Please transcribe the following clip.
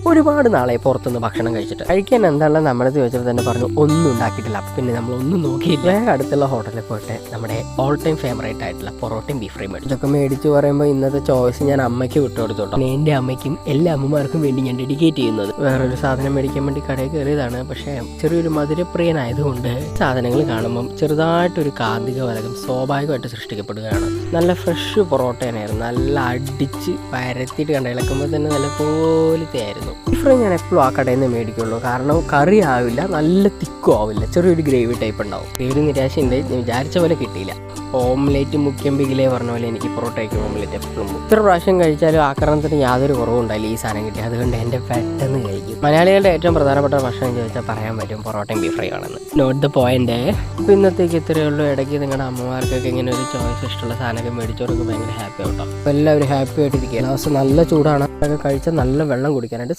ഒരുപാട് നാളെ പുറത്തുനിന്ന് ഭക്ഷണം കഴിക്കാൻ എന്താണെന്ന് നമ്മളത് ചോദിച്ചപ്പോൾ തന്നെ പറഞ്ഞു ഒന്നും ഉണ്ടാക്കിയിട്ടില്ല. അപ്പം പിന്നെ നമ്മളൊന്നും നോക്കിയില്ല. വേഗം അടുത്തുള്ള ഹോട്ടലിൽ പോയിട്ട് നമ്മുടെ ഓൾ ടൈം ഫേവറേറ്റ് ആയിട്ടുള്ള പൊറോട്ടയും ബീഫ് ഫ്രൈ മേടിച്ചു. ഇതൊക്കെ മേടിച്ച് പറയുമ്പോൾ ഇന്നത്തെ ചോയ്സ് ഞാൻ അമ്മയ്ക്ക് വിട്ടുകൊടുത്തോട്ടോ. എൻ്റെ അമ്മയ്ക്കും എല്ലാ അമ്മമാർക്കും വേണ്ടി ഞാൻ ഡെഡിക്കേറ്റ് ചെയ്യുന്നത്. വേറൊരു സാധനം മേടിക്കാൻ വേണ്ടി കടയിൽ കയറിയതാണ്. പക്ഷേ ചെറിയൊരു മധുരപ്രിയനായതുകൊണ്ട് സാധനങ്ങൾ കാണുമ്പം ചെറുതായിട്ടൊരു കാന്തിക വലകം സ്വാഭാവികമായിട്ട് സൃഷ്ടിക്കപ്പെടുകയാണ്. നല്ല ഫ്രഷ് പൊറോട്ടയായിരുന്നു. നല്ല അടിച്ച് പരത്തിയിട്ട് കണ്ട ഇളക്കുമ്പോൾ തന്നെ നല്ല പോലത്തെ ആയിരുന്നു. ബീഫ് ഫ്രൈ ഞാൻ എപ്പോഴും ആ കടയിൽ നിന്ന് മേടിക്കുള്ളൂ. കാരണം കറി ആവില്ല, നല്ല തിക്കും ആവില്ല, ചെറിയൊരു ഗ്രേവി ടൈപ്പ് ഉണ്ടാവും. ഒരു നിരാശയുണ്ട്, ഞാൻ വിചാരിച്ച പോലെ കിട്ടിയില്ല. ഓംലേറ്റ് മുഖ്യം ബിഗിലേ പറഞ്ഞ പോലെ എനിക്ക് പൊറോട്ടയ്ക്ക് ഓംലേറ്റ് എപ്പോഴും ഇത്ര പ്രാവശ്യം കഴിച്ചാലും ആക്രമണത്തിന് യാതൊരു കുറവുണ്ടായില്ല ഈ സാധനം കിട്ടി. അതുകൊണ്ട് എൻ്റെ പെട്ടെന്ന് കഴിക്കും. മലയാളികളുടെ ഏറ്റവും പ്രധാനപ്പെട്ട ഭക്ഷണം ചോദിച്ചാൽ പറയാൻ പറ്റും പൊറോട്ടയും ബീഫ് ഫ്രൈ ആണെന്ന്. Note the point. അപ്പോൾ ഇന്നത്തേക്ക് ഇത്രയേ ഉള്ളൂ. ഇടയ്ക്ക് നിങ്ങളുടെ അമ്മമാർക്കൊക്കെ ഇങ്ങനെ ഒരു ചോയ്സ് ഇഷ്ടമുള്ള സാധനമൊക്കെ മേടിച്ചവർക്ക് ഭയങ്കര ഹാപ്പി ആവട്ടോ. അപ്പോൾ എല്ലാവരും ഹാപ്പി ആയിട്ടിരിക്കുക. ലാസ്റ്റ് നല്ല ചൂടാണ്. അതൊക്കെ കഴിച്ചാൽ നല്ല വെള്ളം കുടിക്കാനായിട്ട്